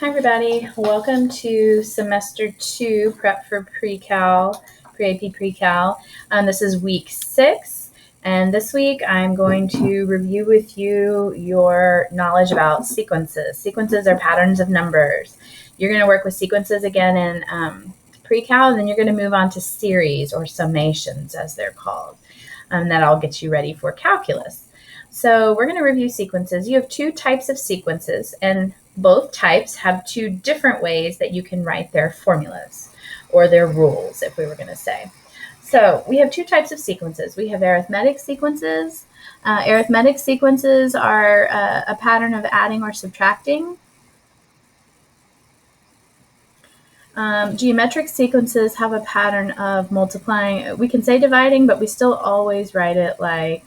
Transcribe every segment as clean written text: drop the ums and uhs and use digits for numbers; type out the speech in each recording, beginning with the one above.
Hi everybody, welcome to semester 2 prep for Precal, Pre-AP Precal. This is week 6, and this week I'm going to review with you your knowledge about sequences. Sequences are patterns of numbers. You're going to work with sequences again in Precal, and then you're going to move on to series or summations as they're called. That'll get you ready for calculus. So we're going to review sequences. You have two types of sequences, and both types have two different ways that you can write their formulas or their rules, if we were going to say. So we have two types of sequences. We have arithmetic sequences. Arithmetic sequences are a pattern of adding or subtracting. Geometric sequences have a pattern of multiplying. We can say dividing, but we still always write it like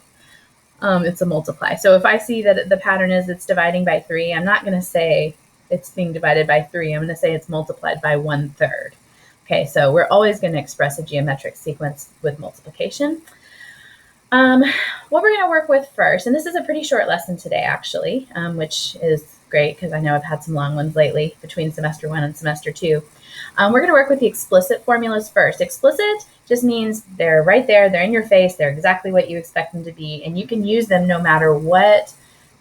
it's a multiply. So if I see that the pattern is it's dividing by 3, I'm not going to say it's being divided by 3. I'm going to say it's multiplied by 1/3. Okay, so we're always going to express a geometric sequence with multiplication. What we're going to work with first, and this is a pretty short lesson today actually, which is great because I know I've had some long ones lately between semester 1 and semester 2. We're going to work with the explicit formulas first. Explicit just means they're right there, they're in your face, they're exactly what you expect them to be, and you can use them no matter what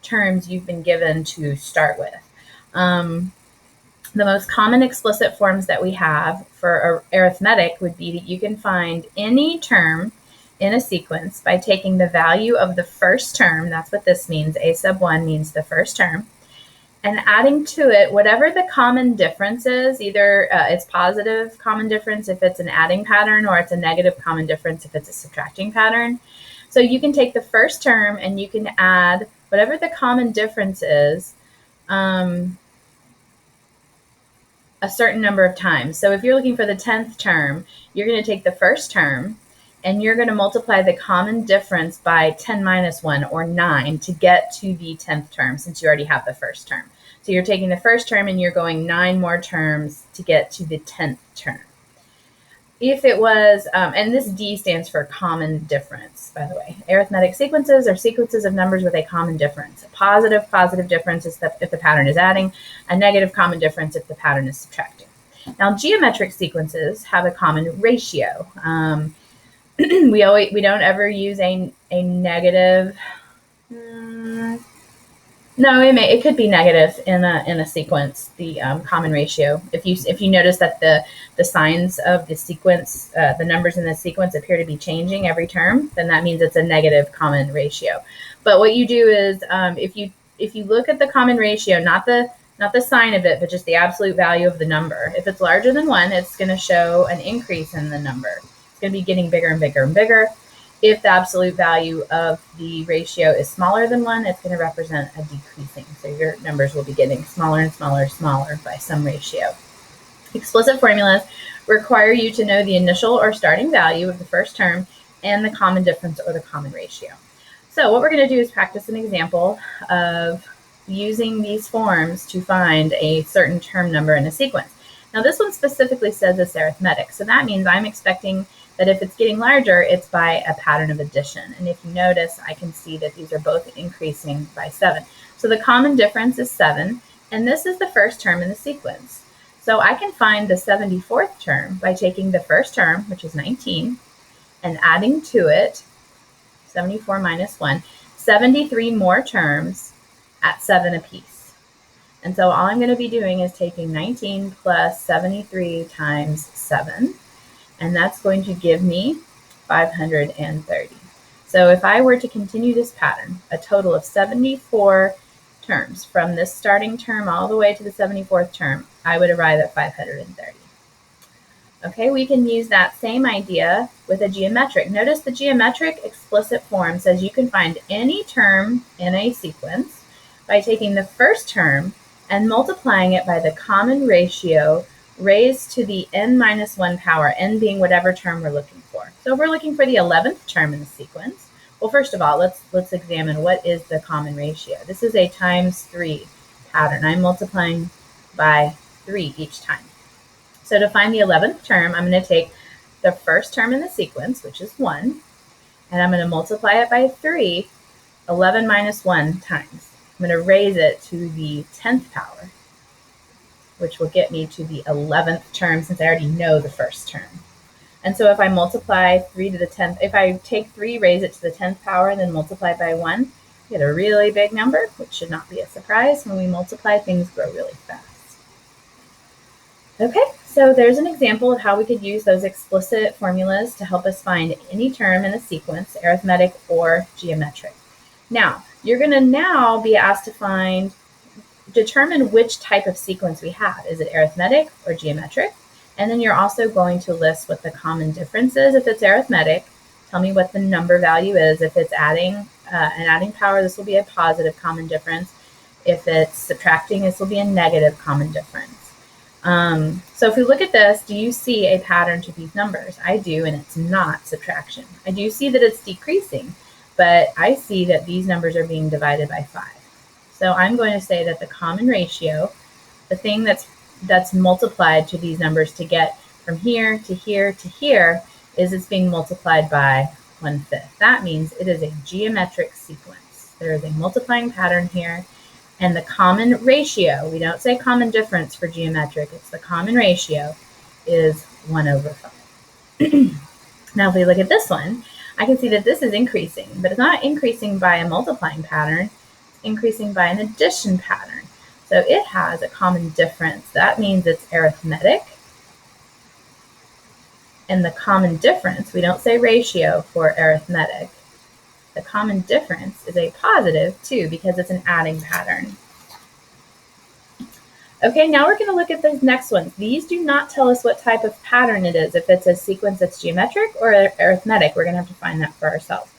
terms you've been given to start with. The most common explicit forms that we have for arithmetic would be that you can find any term in a sequence by taking the value of the first term, that's what this means, a sub 1 means the first term, and adding to it whatever the common difference is. Either it's positive common difference if it's an adding pattern, or it's a negative common difference if it's a subtracting pattern. So you can take the first term and you can add whatever the common difference is a certain number of times. So if you're looking for the 10th term, you're going to take the first term and you're going to multiply the common difference by 10 minus 1, or 9, to get to the 10th term, since you already have the first term. So you're taking the first term and you're going 9 more terms to get to the 10th term. If it was, and this D stands for common difference, by the way. Arithmetic sequences are sequences of numbers with a common difference. A positive difference is if the pattern is adding, a negative common difference if the pattern is subtracting. Now, geometric sequences have a common ratio. We don't ever use a negative. No, it could be negative in a sequence. The common ratio. If you notice that the signs of the sequence, the numbers in the sequence appear to be changing every term, then that means it's a negative common ratio. But what you do is, if you look at the common ratio, not the sign of it, but just the absolute value of the number. If it's larger than 1, it's going to show an increase in the number. It's going to be getting bigger and bigger and bigger. If the absolute value of the ratio is smaller than 1, it's going to represent a decreasing. So your numbers will be getting smaller and smaller and smaller by some ratio. Explicit formulas require you to know the initial or starting value of the first term and the common difference or the common ratio. So what we're going to do is practice an example of using these forms to find a certain term number in a sequence. Now this one specifically says it's arithmetic, so that means I'm expecting that if it's getting larger, it's by a pattern of addition. And if you notice, I can see that these are both increasing by 7. So the common difference is 7, and this is the first term in the sequence. So I can find the 74th term by taking the first term, which is 19, and adding to it 74 minus 1, 73 more terms at 7 apiece. And so all I'm going to be doing is taking 19 plus 73 times 7. And that's going to give me 530. So if I were to continue this pattern, a total of 74 terms from this starting term all the way to the 74th term, I would arrive at 530. Okay, we can use that same idea with a geometric. Notice the geometric explicit form says you can find any term in a sequence by taking the first term and multiplying it by the common ratio raised to the n minus 1 power, n being whatever term we're looking for. So if we're looking for the 11th term in the sequence, well, first of all, let's examine what is the common ratio. This is a times 3 pattern. I'm multiplying by 3 each time. So to find the 11th term, I'm going to take the first term in the sequence, which is 1, and I'm going to multiply it by 3, 11 minus 1 times. I'm going to raise it to the 10th power. which will get me to the 11th term since I already know the first term. And so if I multiply 3 to the 10th, if I take 3, raise it to the 10th power, and then multiply by 1, you get a really big number, which should not be a surprise. When we multiply, things grow really fast. Okay, so there's an example of how we could use those explicit formulas to help us find any term in a sequence, arithmetic or geometric. Now, you're going to now be asked to determine which type of sequence we have. Is it arithmetic or geometric? And then you're also going to list what the common difference is. If it's arithmetic, tell me what the number value is. If it's adding an adding power, this will be a positive common difference. If it's subtracting, this will be a negative common difference. So if we look at this, do you see a pattern to these numbers? I do, and it's not subtraction. I do see that it's decreasing, but I see that these numbers are being divided by 5. So I'm going to say that the common ratio, the thing that's multiplied to these numbers to get from here to here to here, is it's being multiplied by 1/5. That means it is a geometric sequence. There is a multiplying pattern here. And the common ratio, we don't say common difference for geometric, it's the common ratio, is 1/5. Now if we look at this one, I can see that this is increasing, but it's not increasing by a multiplying pattern, it's increasing by an addition pattern. So it has a common difference. That means it's arithmetic. And the common difference, we don't say ratio for arithmetic. The common difference is a positive 2 because it's an adding pattern. Okay, now we're going to look at these next ones. These do not tell us what type of pattern it is. If it's a sequence that's geometric or arithmetic, we're going to have to find that for ourselves.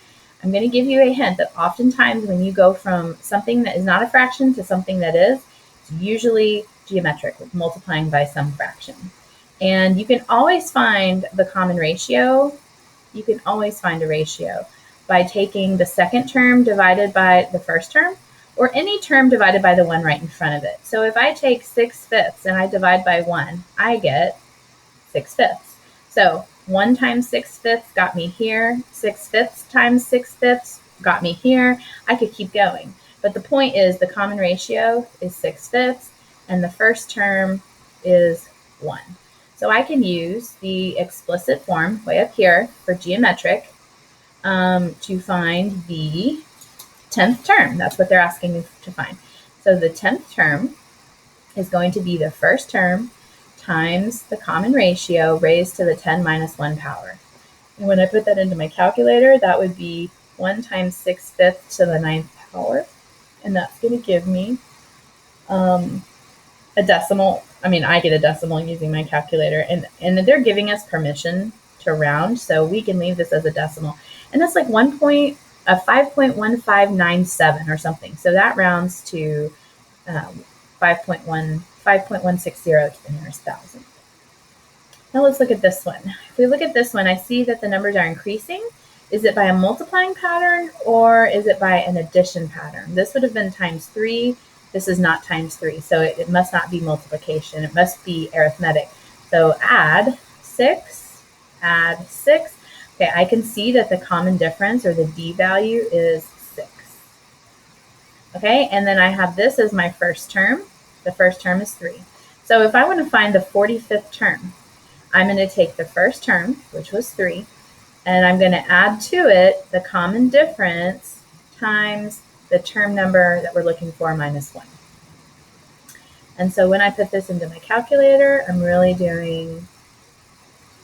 I'm going to give you a hint that oftentimes when you go from something that is not a fraction to something that is, it's usually geometric, multiplying by some fraction. And you can always find the common ratio. You can always find a ratio by taking the second term divided by the first term, or any term divided by the one right in front of it. So if I take 6/5 and I divide by 1, I get 6/5. So 1 times 6/5 got me here, 6/5 times 6/5 got me here. I could keep going. But the point is the common ratio is 6/5, and the first term is 1. So I can use the explicit form way up here for geometric to find the 10th term. That's what they're asking me to find. So the 10th term is going to be the first term times the common ratio raised to the 10 minus 1 power. And when I put that into my calculator, that would be 1 times 6/5 to the 9th power. And that's going to give me a decimal. I mean, I get a decimal using my calculator. And they're giving us permission to round, so we can leave this as a decimal. And that's like 5.1597 or something. So that rounds to 5.160 to the nearest thousand. Now let's look at this one. If we look at this one, I see that the numbers are increasing. Is it by a multiplying pattern or is it by an addition pattern? This would have been times 3. This is not times 3, so it must not be multiplication. It must be arithmetic. So add 6, add 6. Okay, I can see that the common difference, or the D value, is 6. Okay, and then I have this as my first term. The first term is 3. So if I want to find the 45th term, I'm going to take the first term, which was 3, and I'm going to add to it the common difference times the term number that we're looking for minus 1. And so when I put this into my calculator, I'm really doing,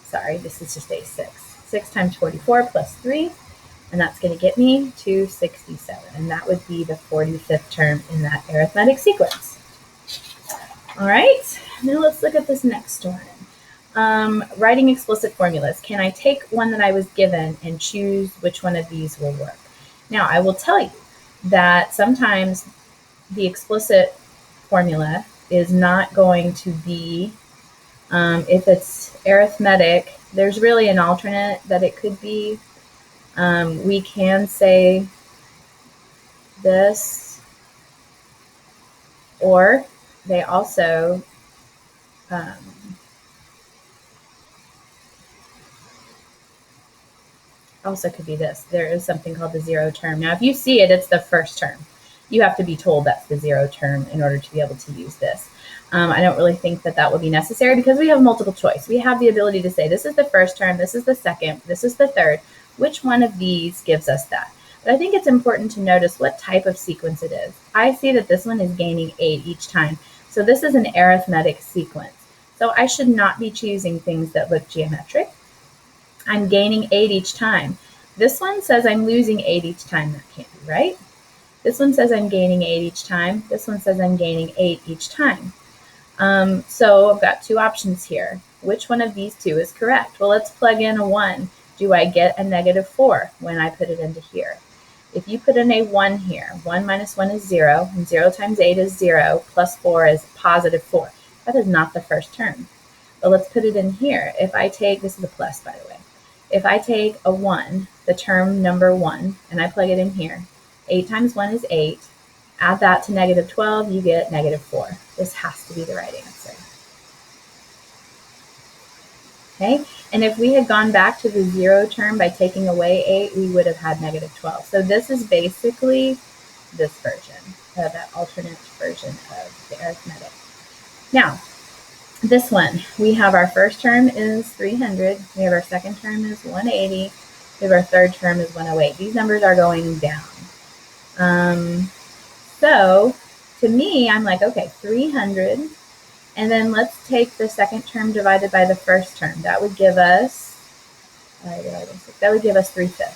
sorry, this is just a 6. 6 times 44 plus 3, and that's going to get me to 67. And that would be the 45th term in that arithmetic sequence. All right, now let's look at this next one. Writing explicit formulas. Can I take one that I was given and choose which one of these will work? Now, I will tell you that sometimes the explicit formula is not going to be, if it's arithmetic, there's really an alternate that it could be. We can say this, or they also could be this. There is something called the zero term. Now, if you see it, it's the first term. you have to be told that's the 0 term in order to be able to use this. I don't really think that that would be necessary because we have multiple choice. We have the ability to say, this is the first term, this is the second, this is the third. Which one of these gives us that? But I think it's important to notice what type of sequence it is. I see that this one is gaining 8 each time. So this is an arithmetic sequence. So I should not be choosing things that look geometric. I'm gaining 8 each time. This one says I'm losing 8 each time. That can't be right. This one says I'm gaining 8 each time. This one says I'm gaining 8 each time. So I've got two options here. Which one of these two is correct? Well, let's plug in a 1. Do I get a -4 when I put it into here? If you put in a 1 here, 1 minus 1 is 0, and 0 times 8 is 0, plus 4 is +4. That is not the first term. But let's put it in here. If I take, this is a plus, by the way. If I take a 1, the term number 1, and I plug it in here, 8 times 1 is 8. Add that to -12, you get -4. This has to be the right answer. Okay, and if we had gone back to the 0 term by taking away 8, we would have had -12. So this is basically this version, that alternate version of the arithmetic. Now, this one, we have our first term is 300, we have our second term is 180, we have our third term is 108. These numbers are going down. So to me, I'm like, okay, 300, and then let's take the second term divided by the first term. That would give us, 3/5.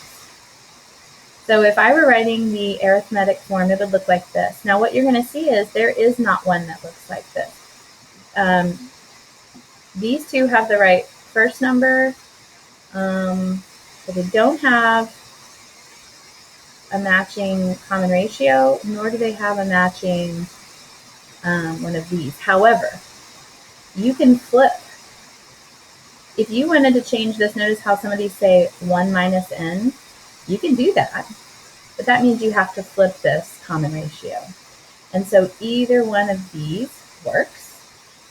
So if I were writing the arithmetic form, it would look like this. Now what you're going to see is there is not one that looks like this. These two have the right first number, but they don't have a matching common ratio, nor do they have a matching one of these. However, you can flip. If you wanted to change this, notice how some of these say 1 minus n. You can do that, but that means you have to flip this common ratio. And so either one of these works.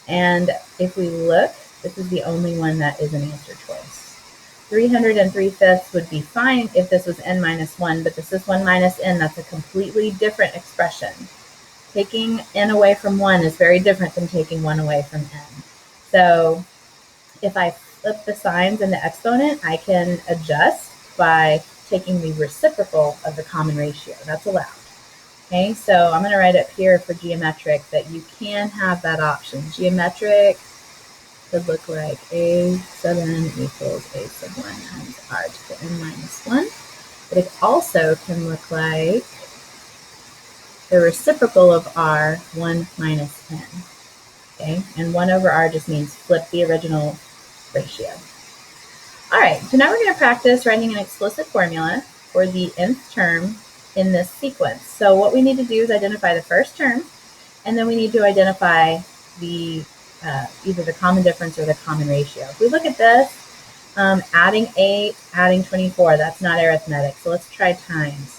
And if we look, this is the only one that is an answer choice. 300 and 3/5 would be fine if this was n minus 1, but this is 1 minus n. That's a completely different expression. Taking n away from 1 is very different than taking 1 away from n. So if I flip the signs and the exponent, I can adjust by taking the reciprocal of the common ratio. That's allowed. Okay, so I'm going to write up here for geometric that you can have that option. Geometric could look like a7 equals a sub 1 times r to the n minus 1. But it also can look like the reciprocal of r, 1 minus n. Okay, and 1 over r just means flip the original ratio. All right, so now we're going to practice writing an explicit formula for the nth term in this sequence. So what we need to do is identify the first term, and then we need to identify the either the common difference or the common ratio. If we look at this, adding 8, adding 24, that's not arithmetic. So let's try times.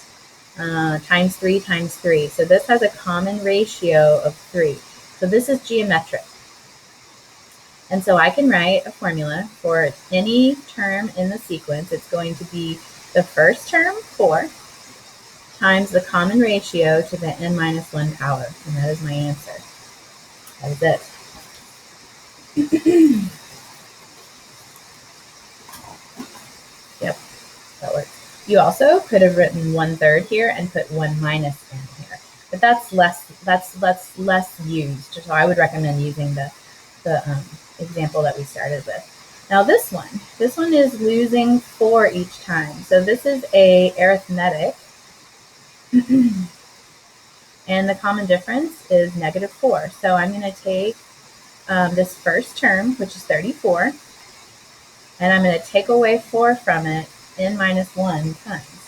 Times 3 times 3. So this has a common ratio of 3. So this is geometric. And so I can write a formula for any term in the sequence. It's going to be the first term, 4, times the common ratio to the n minus 1 power. And that is my answer. That is it. Yep, that works. You also could have written 1/3 here and put 1 minus n here, but that's less used. So I would recommend using the example that we started with. Now this one is losing 4 each time. So this is a arithmetic, and the common difference is -4. So I'm going to take this first term, which is 34, and I'm going to take away 4 from it, n minus 1 times.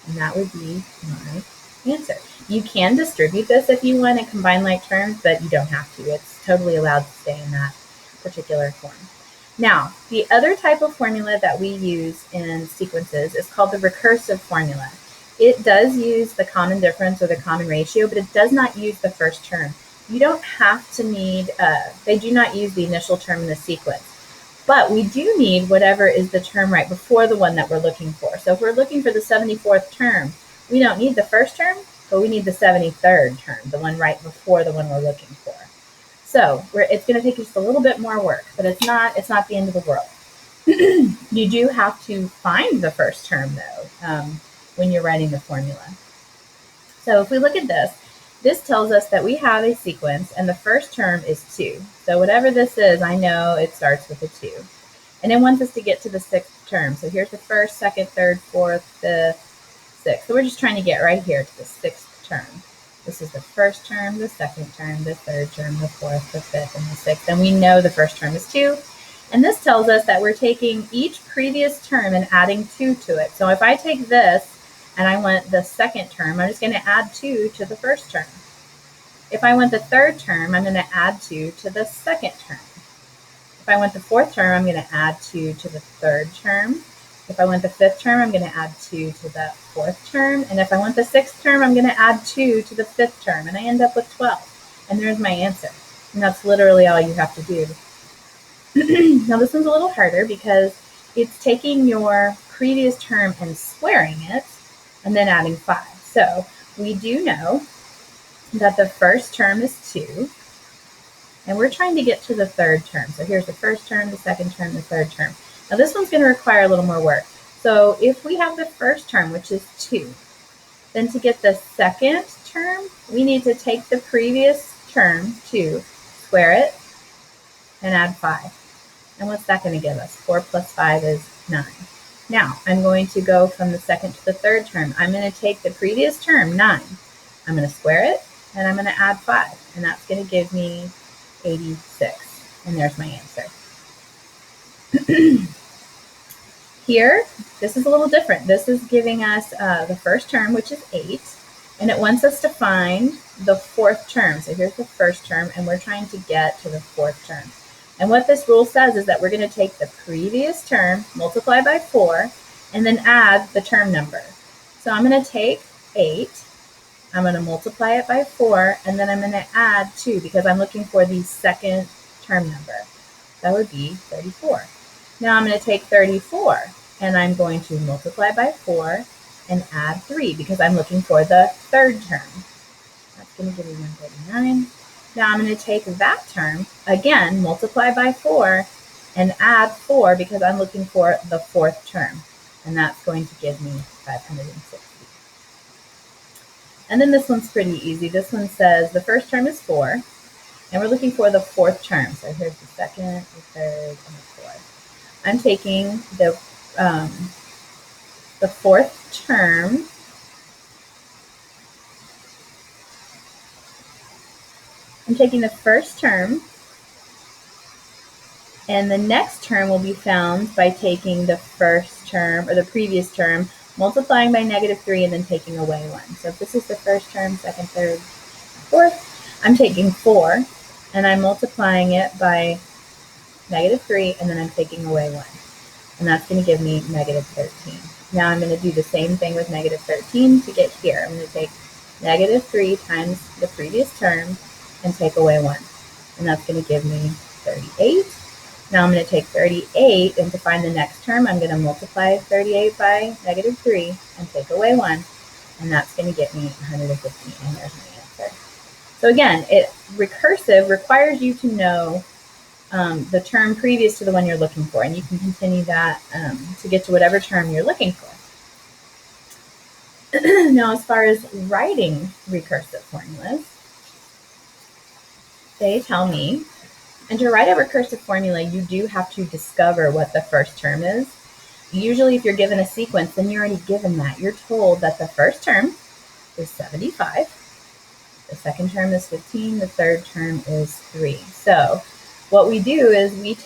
And that would be my answer. You can distribute this if you want and combine like terms, but you don't have to. It's totally allowed to stay in that particular form. Now, the other type of formula that we use in sequences is called the recursive formula. It does use the common difference or the common ratio, but it does not use the first term. You don't have to need, they do not use the initial term in the sequence, but we do need whatever is the term right before the one that we're looking for. So if we're looking for the 74th term, we don't need the first term, but we need the 73rd term, the one right before the one we're looking for. So it's going to take just a little bit more work, but it's not the end of the world. You do have to find the first term, though, when you're writing the formula. So if we look at this tells us that we have a sequence, and the first term is 2. So whatever this is, I know it starts with a 2. And it wants us to get to the 6th term. So here's the 1st, 2nd, 3rd, 4th, 5th, 6th. So we're just trying to get right here to the 6th term. This is the 1st term, the 2nd term, the 3rd term, the 4th, the 5th, and the 6th. And we know the first term is 2. And this tells us that we're taking each previous term and adding 2 to it. So if I take this and I want the 2nd term, I'm just going to add 2 to the 1st term. If I want the 3rd term, I'm going to add 2 to the 2nd term. If I want the 4th term, I'm going to add 2 to the 3rd term. If I want the 5th term, I'm going to add 2 to the 4th term. And if I want the 6th term, I'm going to add 2 to the 5th term. And I end up with 12. And there's my answer. And that's literally all you have to do. Now this one's a little harder because it's taking your previous term and squaring it and then adding 5. So we do know that the first term is 2, and we're trying to get to the 3rd term. So here's the 1st term, the 2nd term, the 3rd term. Now this one's going to require a little more work. So if we have the 1st term, which is 2, then to get the 2nd term, we need to take the previous term, 2, square it, and add 5. And what's that going to give us? 4 plus 5 is 9. Now, I'm going to go from the 2nd to the 3rd term. I'm going to take the previous term, 9. I'm going to square it, and I'm going to add 5. And that's going to give me 86. And there's my answer. Here, this is a little different. This is giving us the first term, which is 8. And it wants us to find the 4th term. So here's the 1st term, and we're trying to get to the 4th term. And what this rule says is that we're going to take the previous term, multiply by 4, and then add the term number. So I'm going to take 8, I'm going to multiply it by 4, and then I'm going to add 2 because I'm looking for the 2nd term number. That would be 34. Now I'm going to take 34, and I'm going to multiply by 4 and add 3 because I'm looking for the 3rd term. That's going to give me 139. Now I'm going to take that term, again, multiply by 4, and add 4 because I'm looking for the 4th term. And that's going to give me 560. And then this one's pretty easy. This one says the first term is 4, and we're looking for the 4th term. So here's the 2nd, the 3rd, and the 4th. I'm taking the 4th term, I'm taking the first term, and the next term will be found by taking the first term, or the previous term, multiplying by -3, and then taking away 1. So if this is the first term, 2nd, 3rd, 4th, I'm taking 4, and I'm multiplying it by -3, and then I'm taking away 1. And that's going to give me -13. Now I'm going to do the same thing with -13 to get here. I'm going to take -3 times the previous term and take away 1. And that's going to give me 38. Now I'm going to take 38, and to find the next term, I'm going to multiply 38 by -3 and take away 1. And that's going to get me 115. And there's my answer. So again, recursive requires you to know the term previous to the one you're looking for. And you can continue that to get to whatever term you're looking for. Now, as far as writing recursive formulas, they tell me, and to write a recursive formula, you do have to discover what the first term is. Usually if you're given a sequence, then you're already given that. You're told that the first term is 75, the 2nd term is 15, the 3rd term is 3. So what we do is we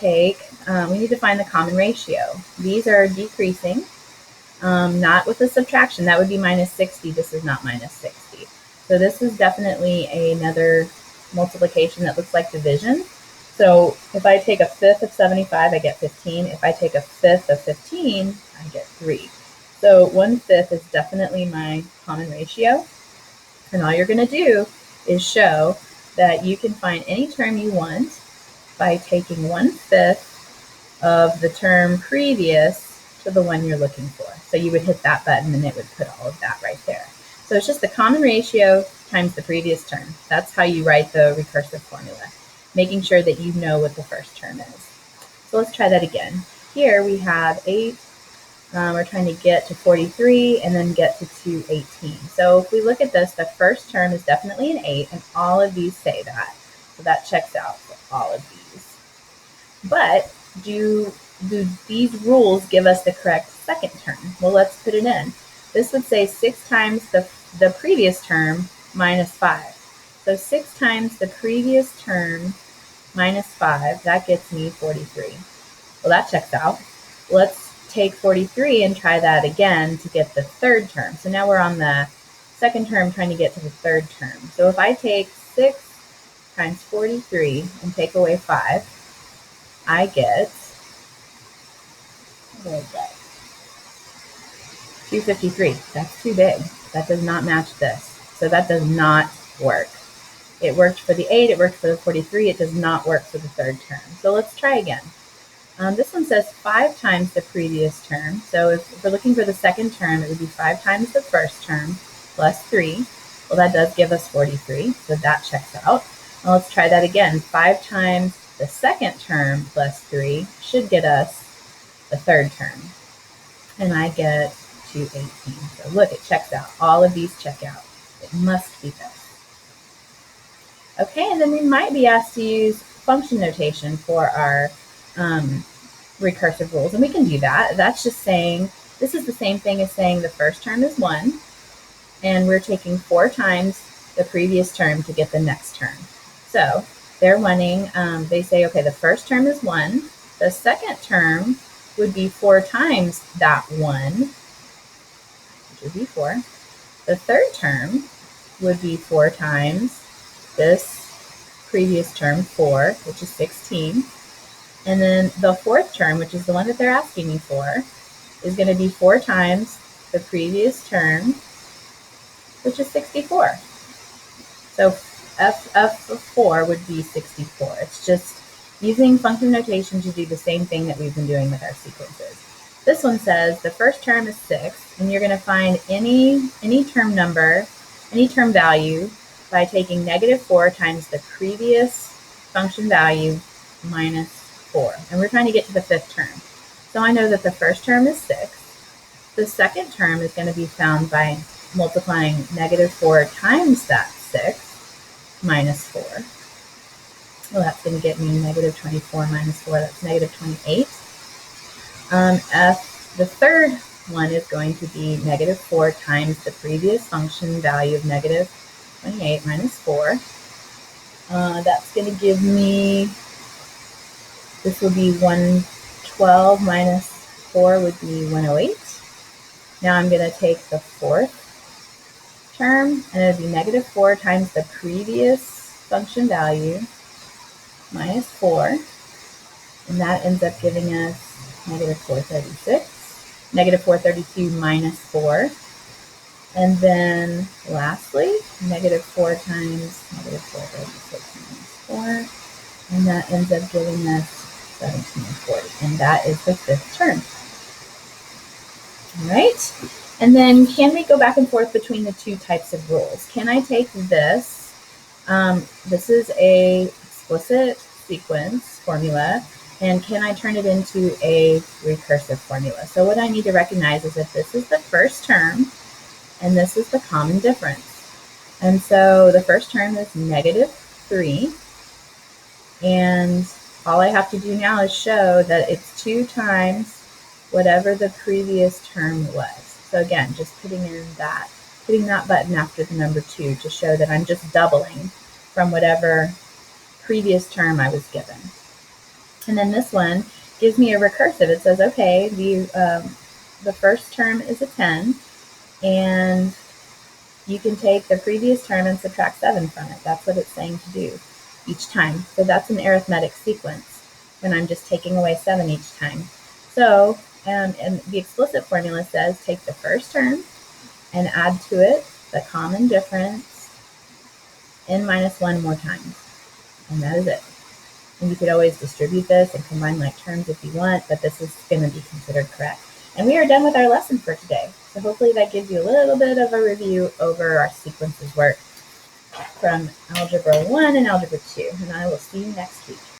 need to find the common ratio. These are decreasing, not with a subtraction. That would be -60. This is not -60. So this is definitely another multiplication that looks like division. So if I take 1/5 of 75, I get 15. If I take 1/5 of 15, I get 3. So 1/5 is definitely my common ratio. And all you're going to do is show that you can find any term you want by taking 1/5 of the term previous to the one you're looking for. So you would hit that button and it would put all of that right there. So it's just the common ratio times the previous term. That's how you write the recursive formula, making sure that you know what the first term is. So let's try that again. Here we have 8. We're trying to get to 43 and then get to 218. So if we look at this, the first term is definitely an 8, and all of these say that. So that checks out for all of these. But do these rules give us the correct second term? Well, let's put it in. This would say 6 times the previous term minus 5. So 6 times the previous term minus 5, that gets me 43. Well, that checks out. Let's take 43 and try that again to get the third term. So now we're on the second term trying to get to the third term. So if I take 6 times 43 and take away 5, I get, what do I get? 253. That's too big. That does not match this. So that does not work. It worked for the 8, it worked for the 43, it does not work for the third term. So let's try again. This one says 5 times the previous term. So if we're looking for the second term, it would be 5 times the first term plus 3. Well, that does give us 43, so that checks out. Now let's try that again. 5 times the second term plus 3 should get us the third term. And I get 218. So look, it checks out. All of these check out. It must be this. Okay, and then we might be asked to use function notation for our recursive rules, and we can do that. That's just saying, this is the same thing as saying the first term is 1, and we're taking 4 times the previous term to get the next term. So they're wanting, they say, okay, the first term is 1, the second term would be 4 times that 1, which would be 4. The third term would be 4 times this previous term, 4, which is 16. And then the fourth term, which is the one that they're asking me for, is going to be 4 times the previous term, which is 64. So f of 4 would be 64. It's just using function notation to do the same thing that we've been doing with our sequences. This one says the first term is 6, and you're going to find any term number, any term value by taking -4 times the previous function value minus 4. And we're trying to get to the fifth term. So I know that the first term is 6. The second term is going to be found by multiplying -4 times that 6 minus 4. Well, that's going to get me -24 minus 4. That's -28. The third one is going to be -4 times the previous function value of -28 minus 4. That's going to give me, this will be 112 minus 4 would be 108. Now I'm going to take the fourth term, and it would be -4 times the previous function value minus 4. And that ends up giving us -436. -432 minus 4. And then lastly, -4 times -436 minus 4. And that ends up giving us 1740. And that is the fifth term. All right. And then can we go back and forth between the two types of rules? Can I take this? This is a explicit sequence formula. And can I turn it into a recursive formula? So what I need to recognize is that this is the first term, and this is the common difference. And so the first term is -3. And all I have to do now is show that it's 2 times whatever the previous term was. So again, just putting that button after the number 2 to show that I'm just doubling from whatever previous term I was given. And then this one gives me a recursive. It says, okay, the first term is a 10, and you can take the previous term and subtract 7 from it. That's what it's saying to do each time. So that's an arithmetic sequence when I'm just taking away 7 each time. So, and the explicit formula says take the first term and add to it the common difference n minus 1 more times. And that is it. And you could always distribute this and combine like terms if you want, but this is going to be considered correct. And we are done with our lesson for today. So hopefully that gives you a little bit of a review over our sequences work from Algebra 1 and Algebra 2. And I will see you next week.